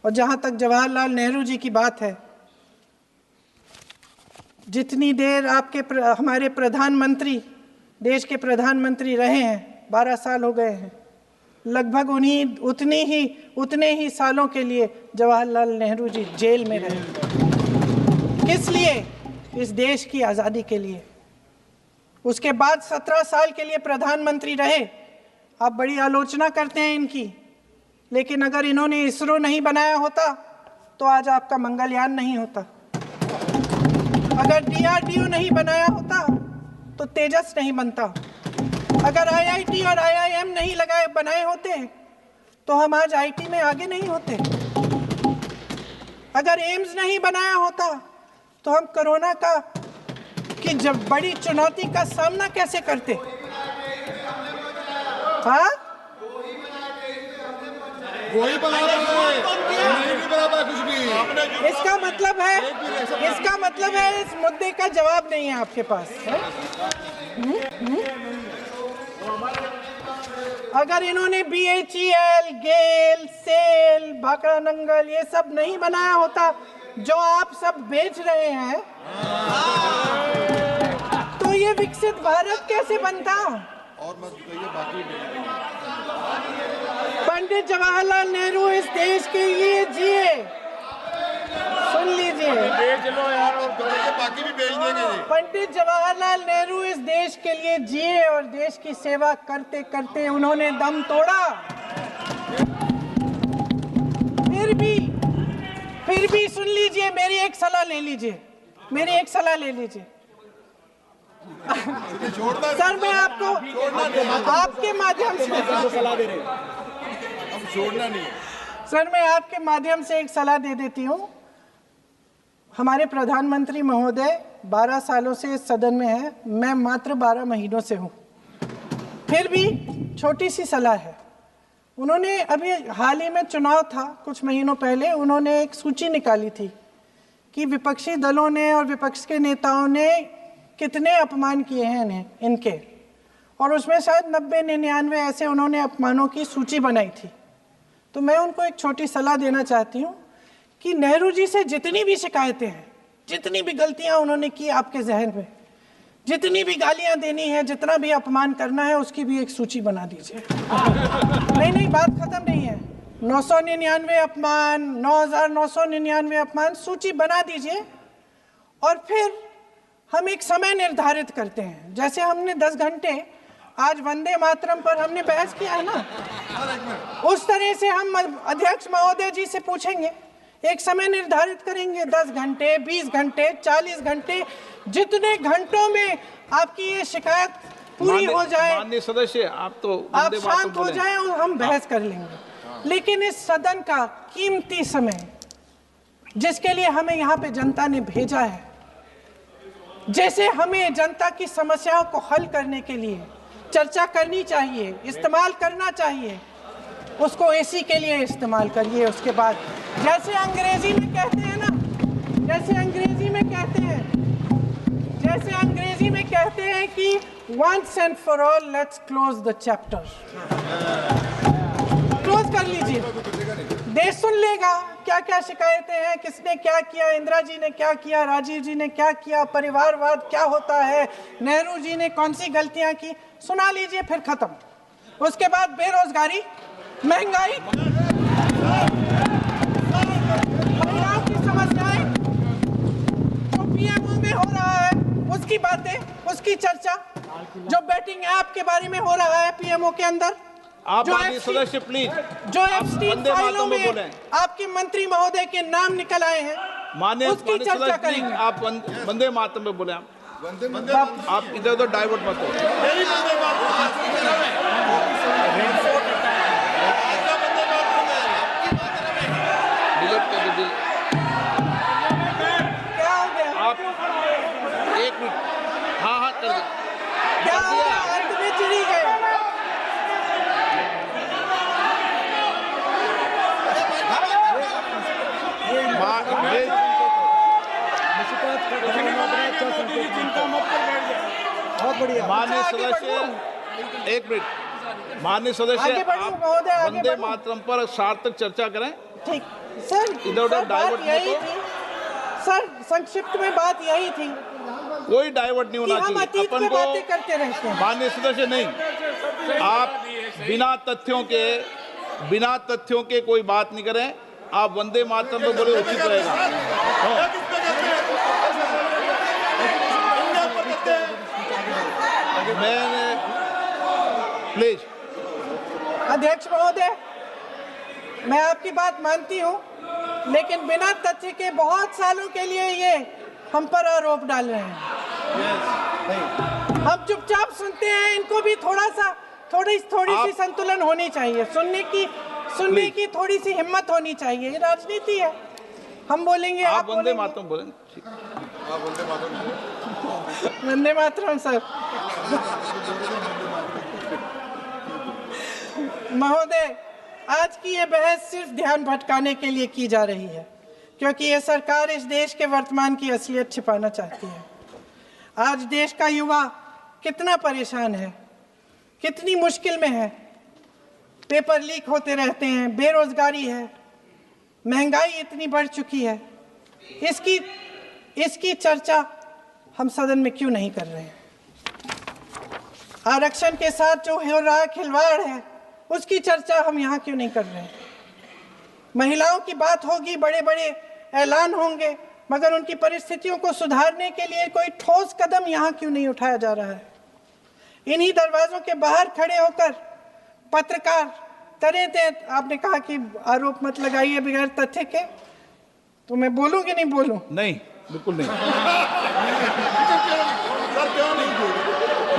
और जहां तक जवाहरलाल नेहरू जी की बात है, जितनी देर हमारे प्रधानमंत्री, देश के प्रधानमंत्री रहे हैं, 12 साल हो गए हैं, लगभग उतने ही सालों के लिए जवाहरलाल नेहरू जी जेल में रहे। किस लिए? इस देश की आज़ादी के लिए। उसके बाद 17 साल के लिए प्रधानमंत्री रहे। आप बड़ी आलोचना करते हैं इनकी, लेकिन अगर इन्होंने इसरो नहीं बनाया होता तो आज आपका मंगलयान नहीं होता। अगर DRDO नहीं बनाया होता तो तेजस नहीं बनता। अगर IIT और IIM नहीं बनाए होते तो हम आज IT में आगे नहीं होते। अगर एम्स नहीं बनाया होता तो हम कोरोना की जब बड़ी चुनौती का सामना कैसे करते? हाँ, वही बना कुछ भी। इसका मतलब है इस मुद्दे का जवाब नहीं है आपके पास। अगर इन्होंने BHEL, गेल, सेल, भाखड़ा नंगल ये सब नहीं बनाया होता जो आप सब बेच रहे हैं, तो ये विकसित भारत कैसे बनता? और मत कहिए बाकी। पंडित जवाहरलाल नेहरू इस देश के लिए जिए। सुन लीजिए, बेच लो यार, और बाकी भी बेच देंगे। पंडित जवाहरलाल नेहरू इस देश के लिए जिए और देश की सेवा करते करते उन्होंने दम तोड़ा। फिर भी सुन लीजिए, मेरी एक सलाह ले लीजिए। सर, मैं आपके माध्यम से सलाह दे रहे हैं, हम छोड़ना नहीं। सर, मैं आपके माध्यम से एक सलाह दे देती हूँ। हमारे प्रधानमंत्री महोदय 12 सालों से इस सदन में हैं, मैं मात्र 12 महीनों से हूँ। फिर भी छोटी सी सलाह है। उन्होंने अभी हाल ही में चुनाव था, कुछ महीनों पहले उन्होंने एक सूची निकाली थी कि विपक्षी दलों ने और विपक्ष के नेताओं ने कितने अपमान किए हैं इनके, और उसमें शायद 90-99 ऐसे उन्होंने अपमानों की सूची बनाई थी। तो मैं उनको एक छोटी सलाह देना चाहती हूँ कि नेहरू जी से जितनी भी शिकायतें हैं, जितनी भी गलतियाँ उन्होंने की आपके जहन में, जितनी भी गालियाँ देनी है, जितना भी अपमान करना है, उसकी भी एक सूची बना दीजिए। नहीं, बात खत्म नहीं है। 999 अपमान, 9,999 अपमान, सूची बना दीजिए। और फिर हम एक समय निर्धारित करते हैं, जैसे हमने 10 घंटे आज वंदे मातरम पर हमने बहस किया है ना, उस तरह से हम अध्यक्ष महोदय जी से पूछेंगे, एक समय निर्धारित करेंगे, 10 घंटे, 20 घंटे, 40 घंटे, जितने घंटों में आपकी ये शिकायत पूरी हो जाए, माननीय सदस्य, आप शांत हो जाएं और हम बहस कर लेंगे। लेकिन इस सदन का कीमती समय, जिसके लिए हमें यहाँ पे जनता ने भेजा है, जैसे हमें जनता की समस्याओं को हल करने के लिए चर्चा करनी चाहिए, इस्तेमाल करना चाहिए, उसको इसी के लिए इस्तेमाल करिए। उसके बाद जैसे अंग्रेजी में कहते हैं ना, जैसे अंग्रेजी में कहते हैं कि once and for all let's close the chapter, close कर लीजिए। देश सुन लेगा क्या क्या शिकायतें हैं, किसने क्या किया, इंदिरा जी ने क्या किया, राजीव जी ने क्या किया, परिवारवाद क्या होता है, नेहरू जी ने कौन सी गलतियां की, सुना लीजिए, फिर खत्म। उसके बाद बेरोजगारी, महंगाई, महिलाओं की समस्याएं, जो PMO में हो रहा है उसकी बातें, उसकी चर्चा, जो बैटिंग ऐप के बारे में हो रहा है PMO के अंदर, आप सदस्य प्लीज, जो एप्स्टीन फाइलों में आपके मंत्री महोदय के नाम निकल आए हैं, उसकी चर्चा करेंगे। आप वंदे मातरम में बोले, आप इधर उधर डाइवर्ट मत हो। क्या हो गया? आप 1 मिनट, हाँ कर दो। क्या हो गया? अंत में चिड़ी गए। बहुत बढ़िया। माननीय सदस्य, 1 मिनट। माननीय सदस्य, आगे बढ़िए आप महोदय, आगे वंदे बढ़िए। मातरम पर सार्थक चर्चा करें। ठीक सर, इधर-उधर सर, डाइवर्ट बात मत यही हो। थी सर, संक्षिप्त में बात यही थी कोई डाइवर्ट नहीं कि होना हम चाहिए। अतीत अपन में को बातें करते रहते हैं। माननीय सदस्य नहीं, आप बिना तथ्यों के कोई बात नहीं करें। आप वंदे मातरम पे बोले उचित रहेगा। मैंने प्लीज। अध्यक्ष महोदय, मैं आपकी बात मानती हूं, लेकिन बिना तथ्य के बहुत सालों के लिए ये हम पर आरोप डाल रहे हैं। हम चुपचाप सुनते हैं, इनको भी थोड़ी सी संतुलन होनी चाहिए। सुनने की थोड़ी सी हिम्मत होनी चाहिए। ये राजनीति है, हम बोलेंगे, आप वंदे बोलेंगे। मातरम बोलें। ठीक। वंदे मातरम सर। महोदय, आज की ये बहस सिर्फ ध्यान भटकाने के लिए की जा रही है, क्योंकि ये सरकार इस देश के वर्तमान की असलियत छिपाना चाहती है। आज देश का युवा कितना परेशान है, कितनी मुश्किल में है। पेपर लीक होते रहते हैं, बेरोजगारी है, महंगाई इतनी बढ़ चुकी है। इसकी चर्चा हम सदन में क्यों नहीं कर रहे हैं? आरक्षण के साथ जो हो रहा खिलवाड़ है, उसकी चर्चा हम यहाँ क्यों नहीं कर रहे हैं? महिलाओं की बात होगी, बड़े बड़े ऐलान होंगे, मगर उनकी परिस्थितियों को सुधारने के लिए कोई ठोस कदम यहाँ क्यों नहीं उठाया जा रहा है? इन्हीं दरवाजों के बाहर खड़े होकर पत्रकार तरह आपने कहा कि आरोप मत लगाइए बगैर तथ्य के, तो मैं बोलूं कि नहीं बोलूं? नहीं, बिल्कुल नहीं।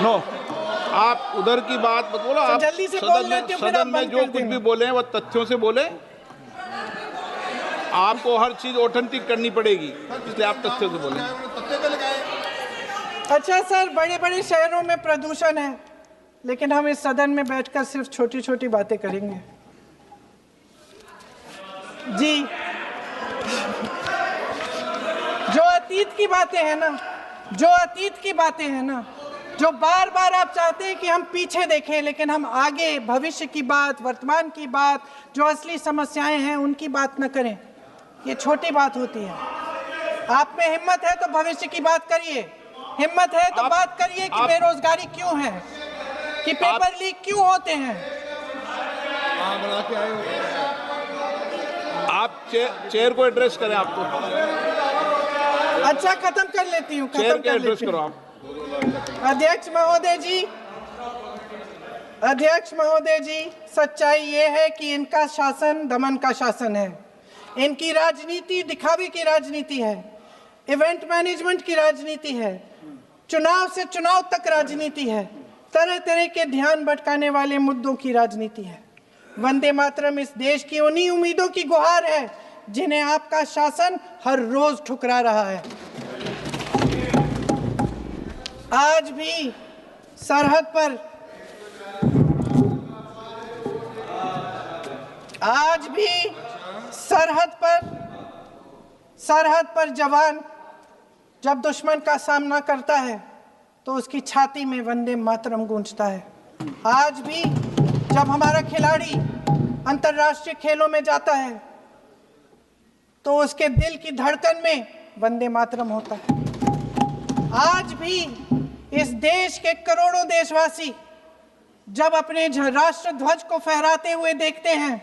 नो, आप उधर की बात मत बोलो। आप जल्दी से बोल लेते हो, फिर आप सदन में बंद जो कर कुछ देना। भी बोले हैं वो तथ्यों से बोले। आपको हर चीज ऑथेंटिक करनी पड़ेगी, इसलिए आप तथ्यों से बोले। अच्छा सर, बड़े बड़े शहरों में प्रदूषण है, लेकिन हम इस सदन में बैठकर सिर्फ छोटी छोटी बातें करेंगे। जी, जो अतीत की बातें हैं ना, जो बार बार आप चाहते हैं कि हम पीछे देखें, लेकिन हम आगे भविष्य की बात, वर्तमान की बात, जो असली समस्याएं हैं उनकी बात न करें, ये छोटी बात होती है। आप में हिम्मत है तो भविष्य की बात करिए, हिम्मत है तो बात करिए कि बेरोजगारी क्यों है, कि पेपर लीक क्यों होते हैं। आप चेयर को एड्रेस करें। आपको अच्छा, खत्म कर लेती हूँ, चेयर के एड्रेस करो आप। अध्यक्ष महोदय जी, सच्चाई ये है कि इनका शासन दमन का शासन है। इनकी राजनीति दिखावे की राजनीति है, इवेंट मैनेजमेंट की राजनीति है, चुनाव से चुनाव तक राजनीति है, तरह तरह के ध्यान भटकाने वाले मुद्दों की राजनीति है। वंदे मातरम इस देश की उन्हीं उम्मीदों की गुहार है जिन्हें आपका शासन हर रोज ठुकरा रहा है। आज भी सरहद पर जवान जब दुश्मन का सामना करता है तो उसकी छाती में वंदे मातरम गूंजता है। आज भी जब हमारा खिलाड़ी अंतर्राष्ट्रीय खेलों में जाता है तो उसके दिल की धड़कन में वंदे मातरम होता है। आज भी इस देश के करोड़ों देशवासी जब अपने राष्ट्र ध्वज को फहराते हुए देखते हैं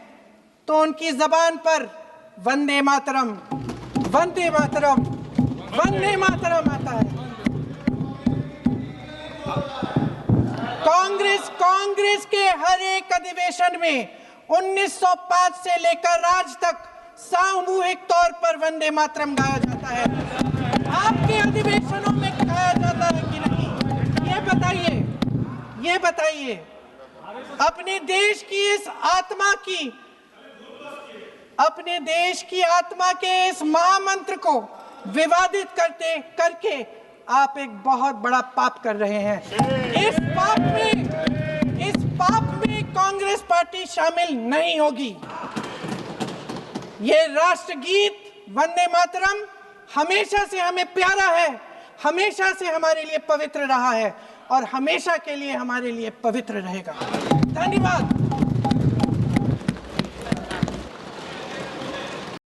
तो उनकी जबान पर वंदे मातरम, वंदे मातरम, वंदे मातरम आता है। कांग्रेस के हर एक अधिवेशन में 1905 से लेकर आज तक सामूहिक तौर पर वंदे मातरम गाया जाता है। आपके अधिवेशनों में गाया जाता है कि नहीं, ये बताइए। अपने देश की आत्मा के इस महामंत्र को विवादित करके आप एक बहुत बड़ा पाप कर रहे हैं। इस पाप में कांग्रेस पार्टी शामिल नहीं होगी। ये राष्ट्रगीत वंदे मातरम हमेशा से हमें प्यारा है, हमेशा से हमारे लिए पवित्र रहा है और हमेशा के लिए हमारे लिए पवित्र रहेगा। धन्यवाद।